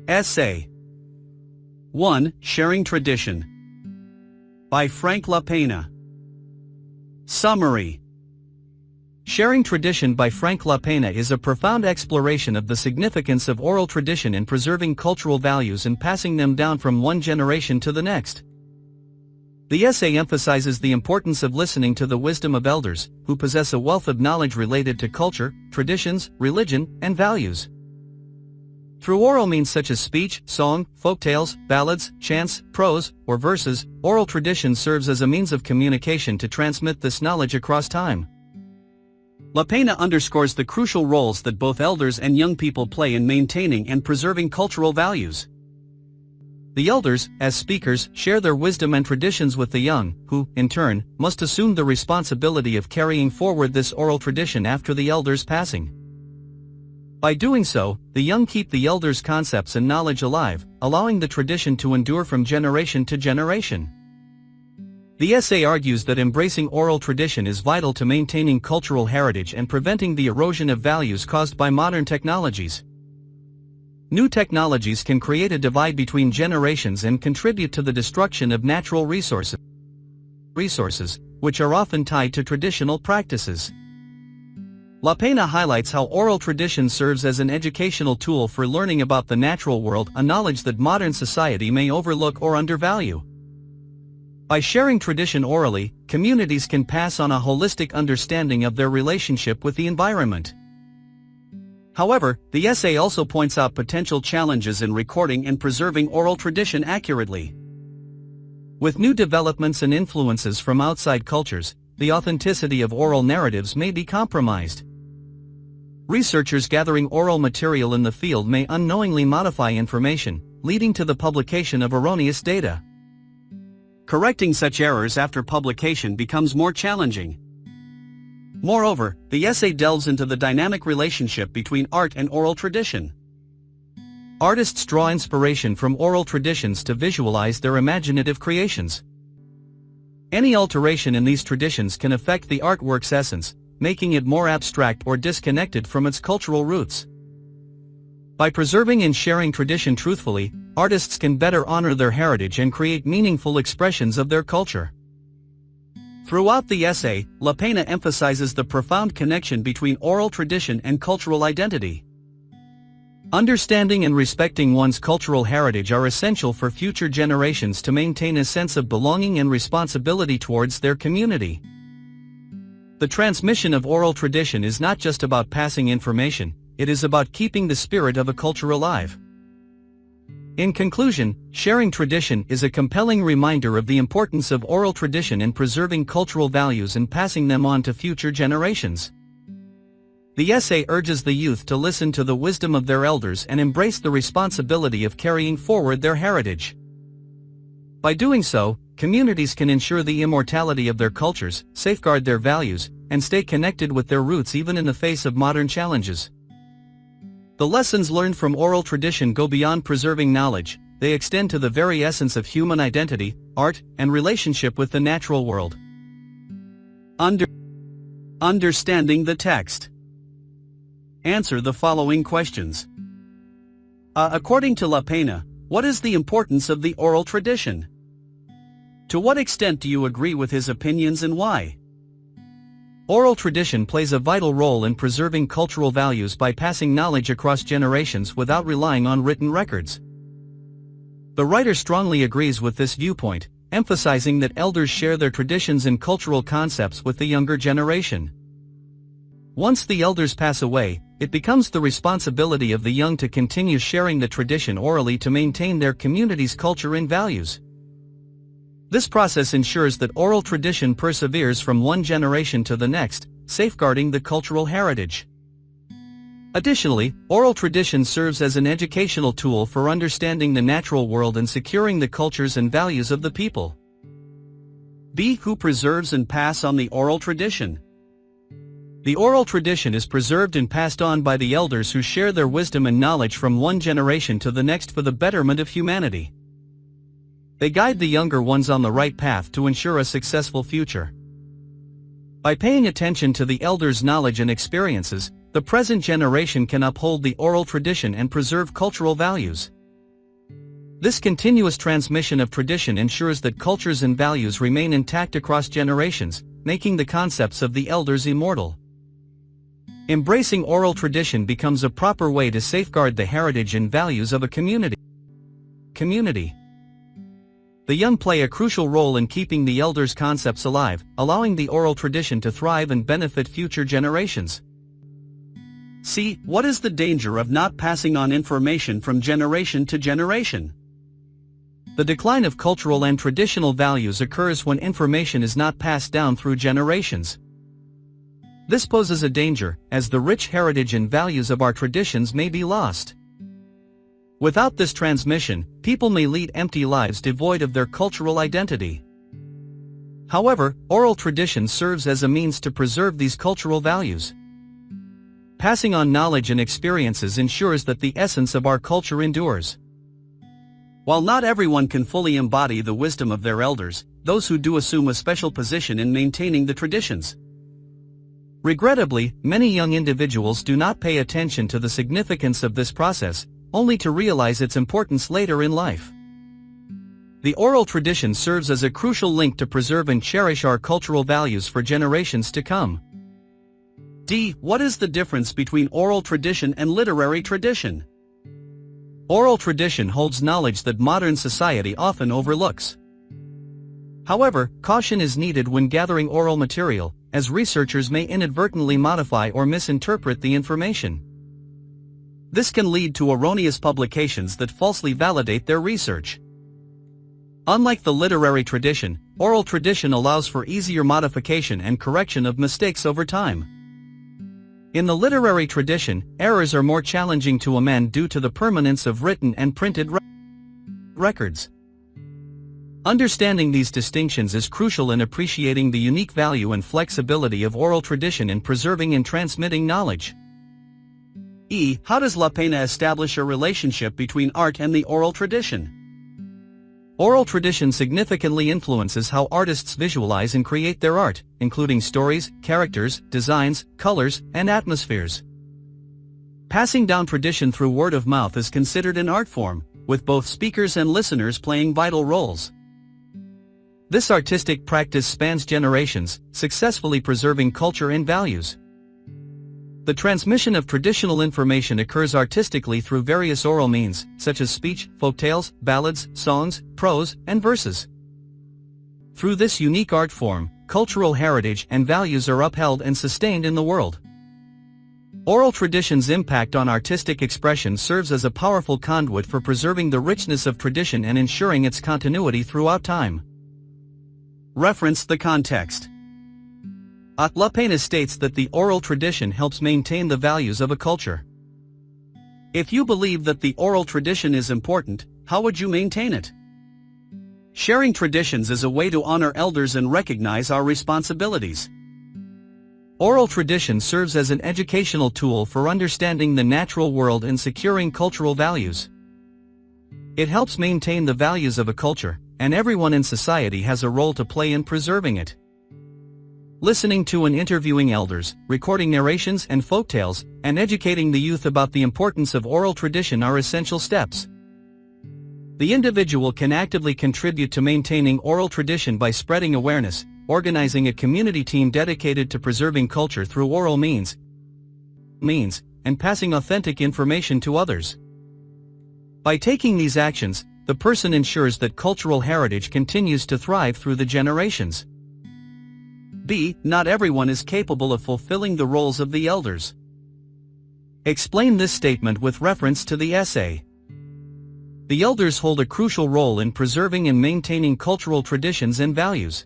Essay 1. Sharing Tradition by Frank Lapena. Summary. Sharing Tradition by Frank Lapena is a profound exploration of the significance of oral tradition in preserving cultural values and passing them down from one generation to the next. The essay emphasizes the importance of listening to the wisdom of elders, who possess a wealth of knowledge related to culture, traditions, religion, and values. Through oral means such as speech, song, folktales, ballads, chants, prose, or verses, oral tradition serves as a means of communication to transmit this knowledge across time. Lapena underscores the crucial roles that both elders and young people play in maintaining and preserving cultural values. The elders, as speakers, share their wisdom and traditions with the young, who, in turn, must assume the responsibility of carrying forward this oral tradition after the elders' passing. By doing so, the young keep the elders' concepts and knowledge alive, allowing the tradition to endure from generation to generation. The essay argues that embracing oral tradition is vital to maintaining cultural heritage and preventing the erosion of values caused by modern technologies. New technologies can create a divide between generations and contribute to the destruction of natural resources, which are often tied to traditional practices. Lapena highlights how oral tradition serves as an educational tool for learning about the natural world, a knowledge that modern society may overlook or undervalue. By sharing tradition orally, communities can pass on a holistic understanding of their relationship with the environment. However, the essay also points out potential challenges in recording and preserving oral tradition accurately. With new developments and influences from outside cultures, the authenticity of oral narratives may be compromised. Researchers gathering oral material in the field may unknowingly modify information, leading to the publication of erroneous data. Correcting such errors after publication becomes more challenging. Moreover, the essay delves into the dynamic relationship between art and oral tradition. Artists draw inspiration from oral traditions to visualize their imaginative creations. Any alteration in these traditions can affect the artwork's essence, making it more abstract or disconnected from its cultural roots. By preserving and sharing tradition truthfully, artists can better honor their heritage and create meaningful expressions of their culture. Throughout the essay, Lapena emphasizes the profound connection between oral tradition and cultural identity. Understanding and respecting one's cultural heritage are essential for future generations to maintain a sense of belonging and responsibility towards their community. The transmission of oral tradition is not just about passing information, it is about keeping the spirit of a culture alive. In conclusion, sharing tradition is a compelling reminder of the importance of oral tradition in preserving cultural values and passing them on to future generations. The essay urges the youth to listen to the wisdom of their elders and embrace the responsibility of carrying forward their heritage. By doing so, communities can ensure the immortality of their cultures, safeguard their values, and stay connected with their roots even in the face of modern challenges. The lessons learned from oral tradition go beyond preserving knowledge, they extend to the very essence of human identity, art, and relationship with the natural world. Understanding the text. Answer the following questions. According to Lapena, what is the importance of the oral tradition? To what extent do you agree with his opinions and why? Oral tradition plays a vital role in preserving cultural values by passing knowledge across generations without relying on written records. The writer strongly agrees with this viewpoint, emphasizing that elders share their traditions and cultural concepts with the younger generation. Once the elders pass away, it becomes the responsibility of the young to continue sharing the tradition orally to maintain their community's culture and values. This process ensures that oral tradition perseveres from one generation to the next, safeguarding the cultural heritage. Additionally, oral tradition serves as an educational tool for understanding the natural world and securing the cultures and values of the people. B. Who preserves and pass on the oral tradition? The oral tradition is preserved and passed on by the elders who share their wisdom and knowledge from one generation to the next for the betterment of humanity. They guide the younger ones on the right path to ensure a successful future. By paying attention to the elders' knowledge and experiences, the present generation can uphold the oral tradition and preserve cultural values. This continuous transmission of tradition ensures that cultures and values remain intact across generations, making the concepts of the elders immortal. Embracing oral tradition becomes a proper way to safeguard the heritage and values of a community. The young play a crucial role in keeping the elders' concepts alive, allowing the oral tradition to thrive and benefit future generations. C. What is the danger of not passing on information from generation to generation? The decline of cultural and traditional values occurs when information is not passed down through generations. This poses a danger, as the rich heritage and values of our traditions may be lost. Without this transmission, people may lead empty lives devoid of their cultural identity. However, oral tradition serves as a means to preserve these cultural values. Passing on knowledge and experiences ensures that the essence of our culture endures. While not everyone can fully embody the wisdom of their elders, those who do assume a special position in maintaining the traditions. Regrettably, many young individuals do not pay attention to the significance of this process, only to realize its importance later in life. The oral tradition serves as a crucial link to preserve and cherish our cultural values for generations to come. D. What is the difference between oral tradition and literary tradition? Oral tradition holds knowledge that modern society often overlooks. However, caution is needed when gathering oral material, as researchers may inadvertently modify or misinterpret the information. This can lead to erroneous publications that falsely validate their research. Unlike the literary tradition, oral tradition allows for easier modification and correction of mistakes over time. In the literary tradition, errors are more challenging to amend due to the permanence of written and printed records. Understanding these distinctions is crucial in appreciating the unique value and flexibility of oral tradition in preserving and transmitting knowledge. E. How does Lapena establish a relationship between art and the oral tradition? Oral tradition significantly influences how artists visualize and create their art, including stories, characters, designs, colors, and atmospheres. Passing down tradition through word of mouth is considered an art form, with both speakers and listeners playing vital roles. This artistic practice spans generations, successfully preserving culture and values. The transmission of traditional information occurs artistically through various oral means, such as speech, folktales, ballads, songs, prose, and verses. Through this unique art form, cultural heritage and values are upheld and sustained in the world. Oral tradition's impact on artistic expression serves as a powerful conduit for preserving the richness of tradition and ensuring its continuity throughout time. Reference the context. Lapena states that the oral tradition helps maintain the values of a culture. If you believe that the oral tradition is important, how would you maintain it? Sharing traditions is a way to honor elders and recognize our responsibilities. Oral tradition serves as an educational tool for understanding the natural world and securing cultural values. It helps maintain the values of a culture, and everyone in society has a role to play in preserving it. Listening to and interviewing elders, recording narrations and folktales, and educating the youth about the importance of oral tradition are essential steps. The individual can actively contribute to maintaining oral tradition by spreading awareness, organizing a community team dedicated to preserving culture through oral means, and passing authentic information to others. By taking these actions, the person ensures that cultural heritage continues to thrive through the generations. B. Not everyone is capable of fulfilling the roles of the elders. Explain this statement with reference to the essay. The elders hold a crucial role in preserving and maintaining cultural traditions and values.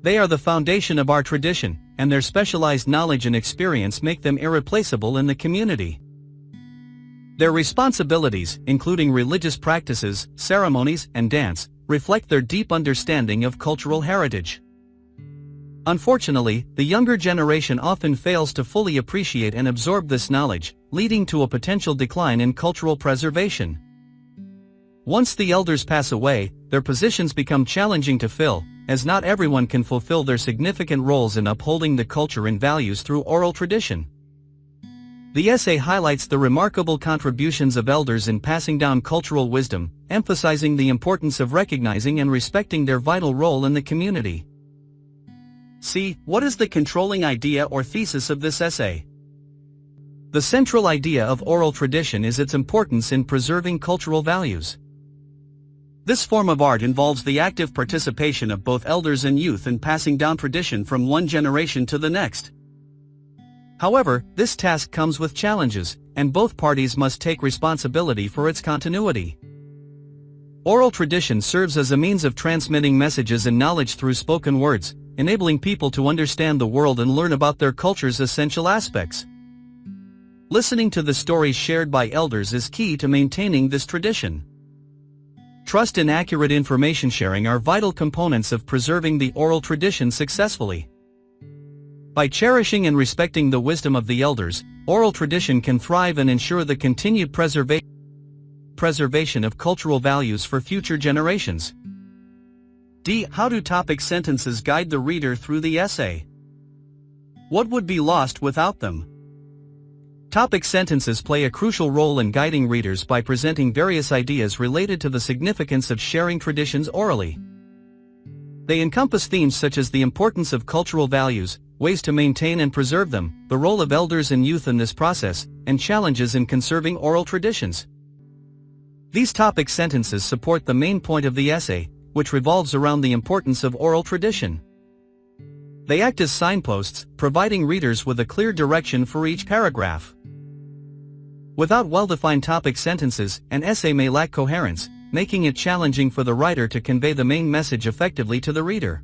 They are the foundation of our tradition, and their specialized knowledge and experience make them irreplaceable in the community. Their responsibilities, including religious practices, ceremonies, and dance, reflect their deep understanding of cultural heritage. Unfortunately, the younger generation often fails to fully appreciate and absorb this knowledge, leading to a potential decline in cultural preservation. Once the elders pass away, their positions become challenging to fill, as not everyone can fulfill their significant roles in upholding the culture and values through oral tradition. The essay highlights the remarkable contributions of elders in passing down cultural wisdom, emphasizing the importance of recognizing and respecting their vital role in the community. C. What is the controlling idea or thesis of this essay? The central idea of oral tradition is its importance in preserving cultural values. This form of art involves the active participation of both elders and youth in passing down tradition from one generation to the next. However, this task comes with challenges, and both parties must take responsibility for its continuity. Oral tradition serves as a means of transmitting messages and knowledge through spoken words, enabling people to understand the world and learn about their culture's essential aspects. Listening to the stories shared by elders is key to maintaining this tradition. Trust and accurate information sharing are vital components of preserving the oral tradition successfully. By cherishing and respecting the wisdom of the elders, oral tradition can thrive and ensure the continued preservation of cultural values for future generations. D. How do topic sentences guide the reader through the essay? What would be lost without them? Topic sentences play a crucial role in guiding readers by presenting various ideas related to the significance of sharing traditions orally. They encompass themes such as the importance of cultural values, ways to maintain and preserve them, the role of elders and youth in this process, and challenges in conserving oral traditions. These topic sentences support the main point of the essay, which revolves around the importance of oral tradition. They act as signposts, providing readers with a clear direction for each paragraph. Without well-defined topic sentences, an essay may lack coherence, making it challenging for the writer to convey the main message effectively to the reader.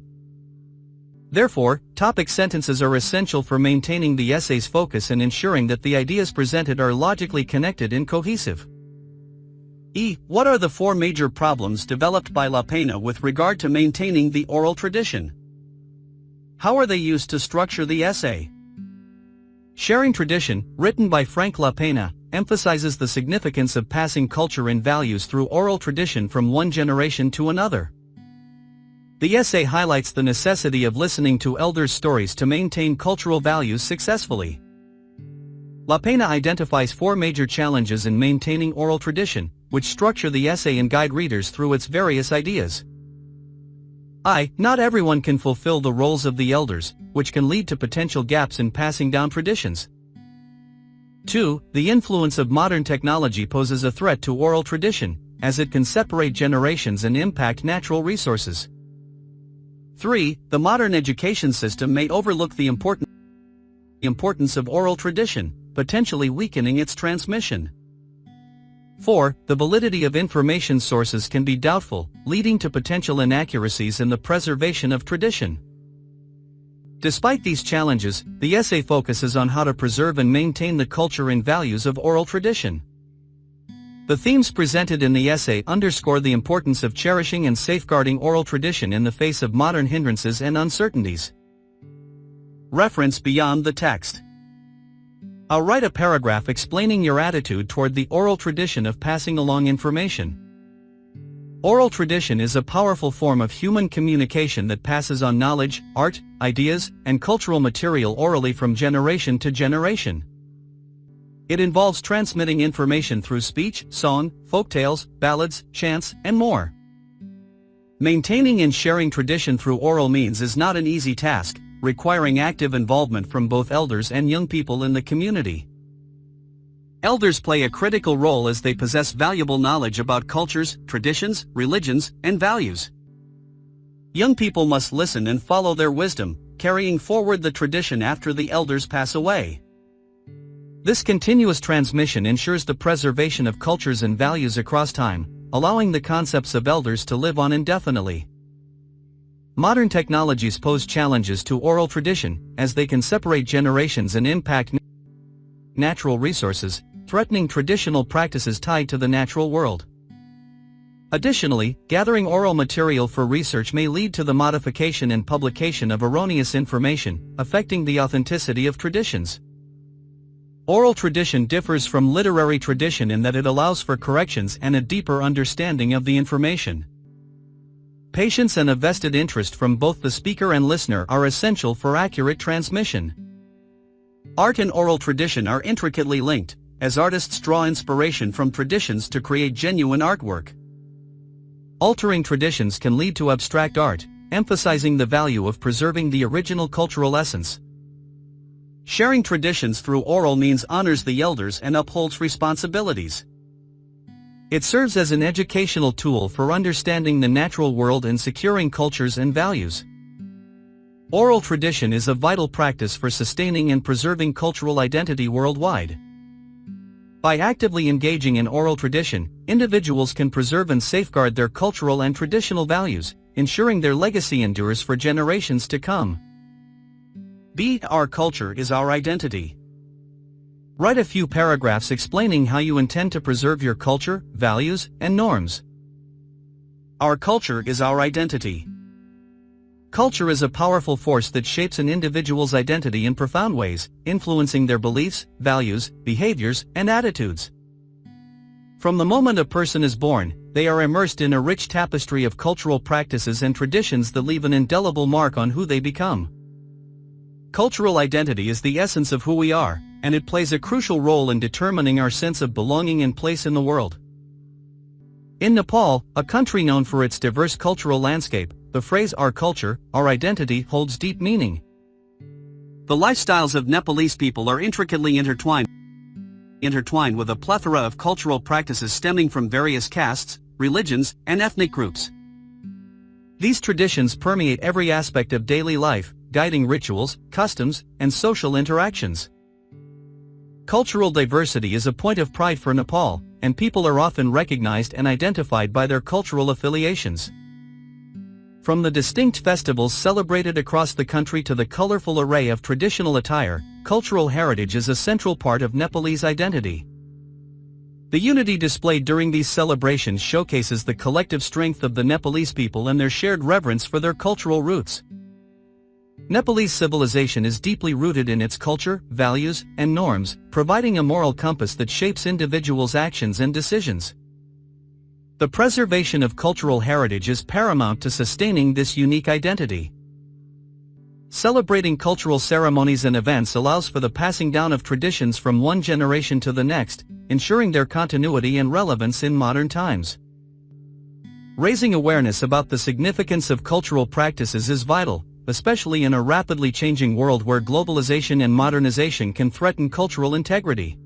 Therefore, topic sentences are essential for maintaining the essay's focus and ensuring that the ideas presented are logically connected and cohesive. E. What are the four major problems developed by Lapena with regard to maintaining the oral tradition? How are they used to structure the essay? Sharing Tradition, written by Lapena, emphasizes the significance of passing culture and values through oral tradition from one generation to another. The essay highlights the necessity of listening to elders' stories to maintain cultural values successfully. Lapena identifies four major challenges in maintaining oral tradition, which structure the essay and guide readers through its various ideas. I. Not everyone can fulfill the roles of the elders, which can lead to potential gaps in passing down traditions. 2. The influence of modern technology poses a threat to oral tradition, as it can separate generations and impact natural resources. 3. The modern education system may overlook the importance of oral tradition, potentially weakening its transmission. 4. The validity of information sources can be doubtful, leading to potential inaccuracies in the preservation of tradition. Despite these challenges, the essay focuses on how to preserve and maintain the culture and values of oral tradition. The themes presented in the essay underscore the importance of cherishing and safeguarding oral tradition in the face of modern hindrances and uncertainties. Reference beyond the text. I'll write a paragraph explaining your attitude toward the oral tradition of passing along information. Oral tradition is a powerful form of human communication that passes on knowledge, art, ideas, and cultural material orally from generation to generation. It involves transmitting information through speech, song, folktales, ballads, chants, and more. Maintaining and sharing tradition through oral means is not an easy task, requiring active involvement from both elders and young people in the community. Elders play a critical role as they possess valuable knowledge about cultures, traditions, religions, and values. Young people must listen and follow their wisdom, carrying forward the tradition after the elders pass away. This continuous transmission ensures the preservation of cultures and values across time, allowing the concepts of elders to live on indefinitely. Modern technologies pose challenges to oral tradition, as they can separate generations and impact natural resources, threatening traditional practices tied to the natural world. Additionally, gathering oral material for research may lead to the modification and publication of erroneous information, affecting the authenticity of traditions. Oral tradition differs from literary tradition in that it allows for corrections and a deeper understanding of the information. Patience and a vested interest from both the speaker and listener are essential for accurate transmission. Art and oral tradition are intricately linked, as artists draw inspiration from traditions to create genuine artwork. Altering traditions can lead to abstract art, emphasizing the value of preserving the original cultural essence. Sharing traditions through oral means honors the elders and upholds responsibilities. It serves as an educational tool for understanding the natural world and securing cultures and values. Oral tradition is a vital practice for sustaining and preserving cultural identity worldwide. By actively engaging in oral tradition, individuals can preserve and safeguard their cultural and traditional values, ensuring their legacy endures for generations to come. Our culture is our identity. Write a few paragraphs explaining how you intend to preserve your culture, values, and norms. Our culture is our identity. Culture is a powerful force that shapes an individual's identity in profound ways, influencing their beliefs, values, behaviors, and attitudes. From the moment a person is born, they are immersed in a rich tapestry of cultural practices and traditions that leave an indelible mark on who they become. Cultural identity is the essence of who we are, and it plays a crucial role in determining our sense of belonging and place in the world. In Nepal, a country known for its diverse cultural landscape, the phrase "our culture, our identity" holds deep meaning. The lifestyles of Nepalese people are intricately intertwined with a plethora of cultural practices stemming from various castes, religions, and ethnic groups. These traditions permeate every aspect of daily life, guiding rituals, customs, and social interactions. Cultural diversity is a point of pride for Nepal, and people are often recognized and identified by their cultural affiliations. From the distinct festivals celebrated across the country to the colorful array of traditional attire, cultural heritage is a central part of Nepalese identity. The unity displayed during these celebrations showcases the collective strength of the Nepalese people and their shared reverence for their cultural roots. Nepalese civilization is deeply rooted in its culture, values, and norms, providing a moral compass that shapes individuals' actions and decisions. The preservation of cultural heritage is paramount to sustaining this unique identity. Celebrating cultural ceremonies and events allows for the passing down of traditions from one generation to the next, ensuring their continuity and relevance in modern times. Raising awareness about the significance of cultural practices is vital, especially in a rapidly changing world where globalization and modernization can threaten cultural integrity.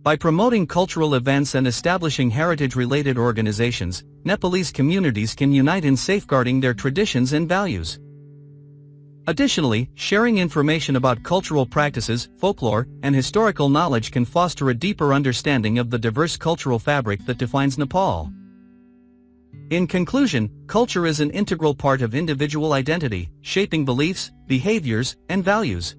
By promoting cultural events and establishing heritage-related organizations, Nepalese communities can unite in safeguarding their traditions and values. Additionally, sharing information about cultural practices, folklore, and historical knowledge can foster a deeper understanding of the diverse cultural fabric that defines Nepal. In conclusion, culture is an integral part of individual identity, shaping beliefs, behaviors, and values.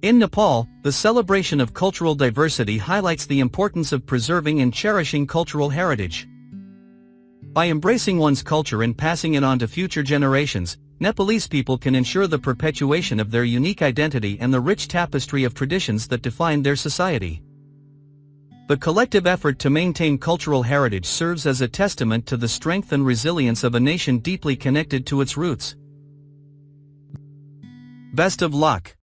In Nepal, the celebration of cultural diversity highlights the importance of preserving and cherishing cultural heritage. By embracing one's culture and passing it on to future generations, Nepalese people can ensure the perpetuation of their unique identity and the rich tapestry of traditions that define their society. The collective effort to maintain cultural heritage serves as a testament to the strength and resilience of a nation deeply connected to its roots. Best of luck!